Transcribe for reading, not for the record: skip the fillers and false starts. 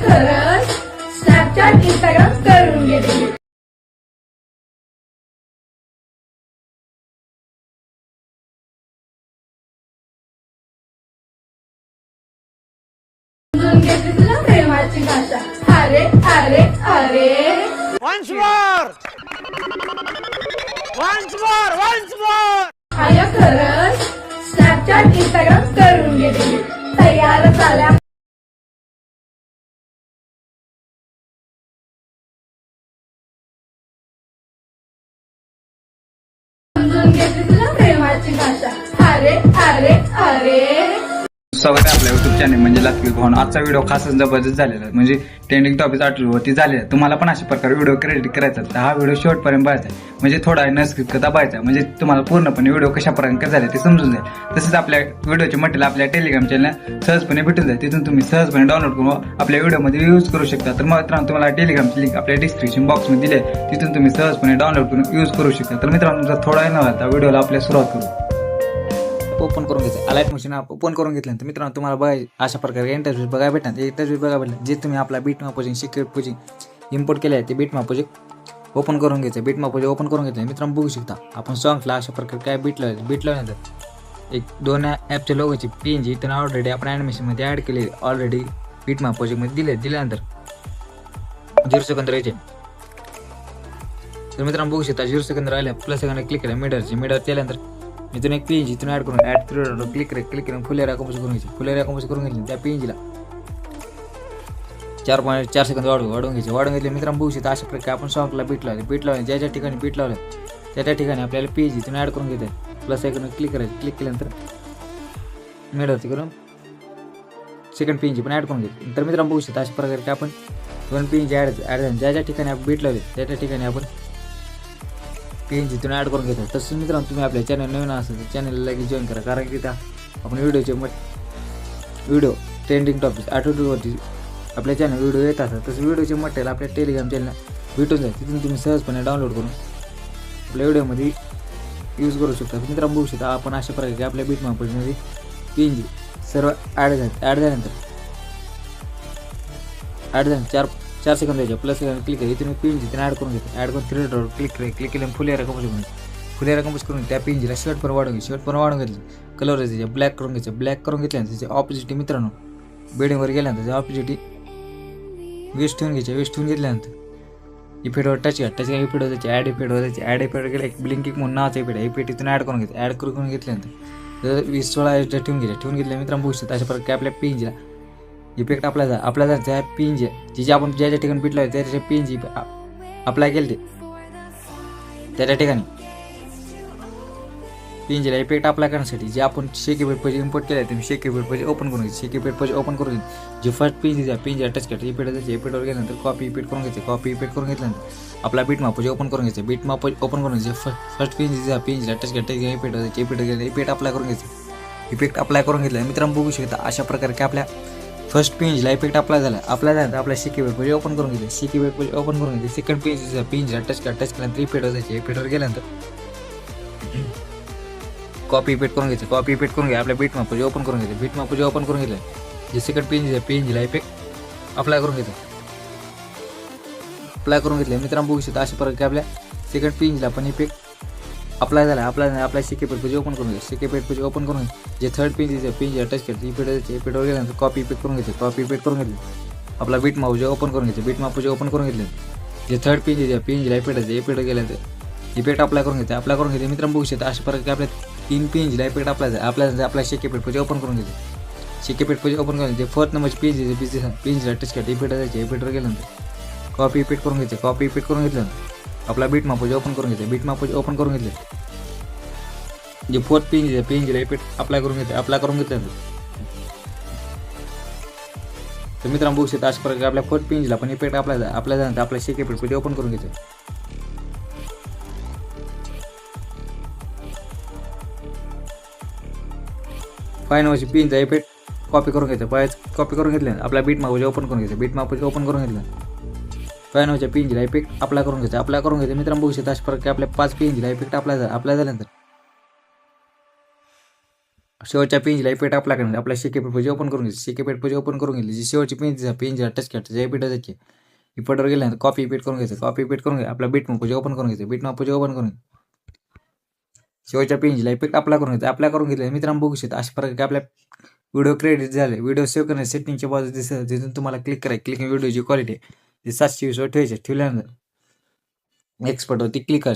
खरंच Snapchat Instagram करून घेते. समजून घेते तुला प्रेमाची भाषा. अरे अरे अरे Once more! Once more! Once more! आया खरंच स्नॅपचॅट इंस्टाग्राम करून घेते. तयार झाल्या. समजून घेते तुला प्रेमाची भाषा. अरे अरे अरे स्वागत आहे आपल्या युट्यूब चॅनल म्हणजे लाकी भावना. आजचा व्हिडिओ खासच जबरदस्त झालेला आहे, म्हणजे ट्रेंडिंग टॉपिक आठवती झालेला आहे. तुम्हाला पण अशा प्रकारे व्हिडिओ क्रिएट करायचा तर हा व्हिडिओ शेवटपर्यंत पाहायचा आहे, म्हणजे थोडा न स्किप करता पाहायचा, म्हणजे तुम्हाला पूर्णपणे व्हिडिओ कशा प्रकारे झाले ते समजून जाईल. तसेच आपल्या व्हिडिओचे मटेरियल आपल्या टेलिग्राम चॅनल सहजपणे भेटून जाईल. तिथून तुम्ही सहजपणे डाउनलोड करून आपल्या व्हिडिओमध्ये यूज करू शकता. तर मित्रांनो तुम्हाला टेलिग्रामची लिंक आपल्या डिस्क्रिप्शन बॉक्समध्ये दिली आहे, तिथून तुम्ही सहजपणे डाउनलोड करून यूज करू शकता. तर मित्रांनो तुमचा थोडा न घालता व्हिडिओला आपल्या सुरुवात करू. ओपन करून घ्यायचं. अलाइट मशीन ओपन करून घेतल्यानंतर मित्रांनो तुम्हाला बघायचं अशा प्रकारे इंटरव्ह्यू बघायला भेटणार. इंटरव्ह्यू बघायला भेटणार जे तुम्ही आपला बीटमॅप प्रोजेक्ट सिक्युअर प्रोजेक्ट इम्पोर्ट केले आहे ते बीटमॅप प्रोजेक्ट ओपन करून घ्यायचं. बीटमॅप प्रोजेक्ट ओपन करून घेतलं मित्रांनो बघू शकता आपण सॉंग्सला अशा प्रकारे काय बीट लावल्यानंतर एक दोन ॲपच्या लोगोची PNG इथं ऑलरेडी आपण ॲनिमेशनमध्ये ॲड केली. ऑलरेडी बीटमॅप प्रोजेक्टमध्ये दिल्यानंतर 0 सेकंद राहायचे. तर मित्रांनो बघू शकता 0 सेकंद राहिले. प्लस सेकंड क्लिक केलं मीडर केल्यानंतर इथून एक PNG इथून ॲड करून ॲड पिरियड क्लिक करून फुल एरिया कंपोज करून घ्यायची. फुल एरिया कंपोज करून घेतली त्या PNGला 4.4 सेकंद वाढवून घेतले. मित्रांनो बघू शकता अशा प्रकारे आपण सॉंगला बीट लावले ज्या ज्या ठिकाणी बीट लावलं त्या ठिकाणी आपल्याला PNG इथून ॲड करून घ्यायचं. प्लस सेकंड क्लिक करायचं. क्लिक केल्यानंतर मिडवरती करून सेकंड PNG पण ॲड करून घ्यायची. तर मित्रांनो बघू शकता अशा प्रकारे आपण 2 PNG ॲड झाले. ज्या ज्या ठिकाणी आपण बीट लावले त्या ठिकाणी आपण PNG इथून ॲड करून घेतो. तसंच मित्रांनो तुम्ही आपल्या चॅनल नवीन असेल तर चॅनलला लगेच जॉईन करा, कारण की त्या आपण व्हिडिओ ट्रेंडिंग टॉपिक आठवड्यावरती आपल्या चॅनल व्हिडिओ येत असतात. तसं व्हिडिओचे मटेरियल आपल्या टेलिग्राम चॅनलला भेटून जाईल. तिथून तुम्ही सहजपणे डाउनलोड करून आपल्या व्हिडिओमध्ये यूज करू शकता. मित्रांनो बघू शकता आपण अशा प्रकारे आपल्या बीटमॅपमध्ये PNG सर्व ॲड झाल्यानंतर 4 सेकंद द्यायचे. प्लस क्लिक आहे इथून PNG इथून ॲड करून घेतो. ॲड करून 3 डॉट क्लिक केलं फुल एरिया कंपोज करून त्या PNGला शर्ट पण वाढून घेतलं. कलर त्याचे ब्लॅक करून घेतल्यानंतर त्याचे ऑपोजिटी मित्रांनो बेडिंगवर गेल्यानंतर त्याचे ऑपोजिटी वेस्ट ठेवून घेतल्यानंतर इफेक्टवर टच करा. इफेक्टवर त्याचे ॲड इफेक्ट गेला एक ब्लिंकिंग म्हणून नावाचा इफेक्ट इथून ॲड करून घेतल्यानंतर 20-16 ठेवून घेतल्या. मित्रांनो बघू शकता अशा प्रकारे आपल्या PNGला इफेक्ट आपल्या त्या PNG जिचे आपण ज्या ज्या ठिकाणी बीट लावले त्या PNG अप्लाय केले त्या ठिकाणी PNGला इफेक्ट अप्लाय करण्यासाठी जे आपण शेक इफेक्ट पेज इम्पोर्ट केलं आहे तुम्ही शेक इफेक्ट पेज ओपन करून घ्यायचे. जे फर्स्ट PNG टच करते इफेक्टवर गेल्यानंतर कॉपी इफेक्ट करून घेतल्यानंतर आपला बीटमॅप पेज ओपन करून घ्यायचं. बीटमॅप पेज ओपन करून घ्यायचे. फर्स्ट PNGला टच करते इफेक्ट अप्लाय करून घ्यायचं. इफेक्ट अप्लाय करून घेतलं मित्रांनो बघू शकता अशा प्रकारे की आपल्या फर्स्ट PNGला इफेक्ट अप्लाय झाला. आपल्या शेक इफेक्ट पेज ओपन करून घेतले. सेकंड PNGला टच केल्यानंतर इफेक्टवर गेल्यानंतर कॉपी इफेक्ट करून घ्यायचे. आपल्या बीटमॅप पेज ओपन करून घेतलं. जे सेकंड PNGला इफेक्ट अप्लाय करून घेतले. मित्रांनो बघू शकता अशा प्रकारे आपल्या सेकंड PNGला पण इफेक्ट अप्लाय झाला. आपल्या शेक इफेक्ट पेज ओपन करून जे थर्ड PNGला टच करते इफेक्टवर गेल्यानंतर कॉपी इफेक्ट करून घेतले. आपला बीटमॅप पेज ओपन करून घेतले. जे थर्ड PNGला इफेक्ट गेल्यानंतर इफेक्ट अप्लाय करून घेतले. मित्रांनो बघू शकता अशा प्रकारे आपल्या 3 PNGला इफेक्ट अप्लाय आपल्या शेक इफेक्ट पेज ओपन करून घेतले. जे फोर्थ नंबरचे PNGला टच करते इफेक्टवर गेल्यानंतर कॉपी इफेक्ट करून घेतलं. आपला बीटमॅप पेज ओपन करून घेतले. जे फोर्थ PNGला इफेक्ट अप्लाय करून घेतलं. तर मित्रांनो बघू शकता अशा प्रकारे आपल्या फोर्थ PNGला पण इफेक्ट अप्लाय झाल्यानंतर आपल्या शेक इफेक्ट पेज ओपन करून घेतलं. फाय नंबरची PNGचा इफेक्ट कॉपी करून घेतलं. आपल्या बीटमॅप पेज ओपन करून घेतलं. 5 नंबरच्या PNGला इफेक्ट अप्लाय करून घ्यायचं. मित्रांनो बघू शकता अशा प्रकारे आपल्या 5 PNGला इफेक्ट अप्लाय झाल्यानंतर शेवटच्या पेजला इफेक्ट अप्लाय करणार आपल्या शिके पेज ओपन करून घ्यायची शिके पेज ओपन करून घ्यायची जी शेवटची पेजला टच करायचं जे इफेक्ट जायचे इफेक्टवर गेल्यानंतर कॉपी इफेक्ट करून घ्यायचं कॉपी इफेक्ट करून घ्या आपला बीट पेज ओपन करून घ्यायचं बीट पेज ओपन करून शेवटच्या पेजला इफेक्ट अप्लाय करून घ्यायचं अप्लाय करून घेतलं मित्रांनो बघू शकता अशा प्रकारे आपल्या व्हिडिओ क्रेडिट झाले व्हिडिओ सेव्ह करणे सेटिंगच्या बाजू दिसत तिथून तुम्हाला क्लिक करायचं क्लिक व्हिडिओची क्वालिटी ती 720 वर ठेवायची ठेवल्यानंतर एक्सपर्टवरती क्लिक करायचं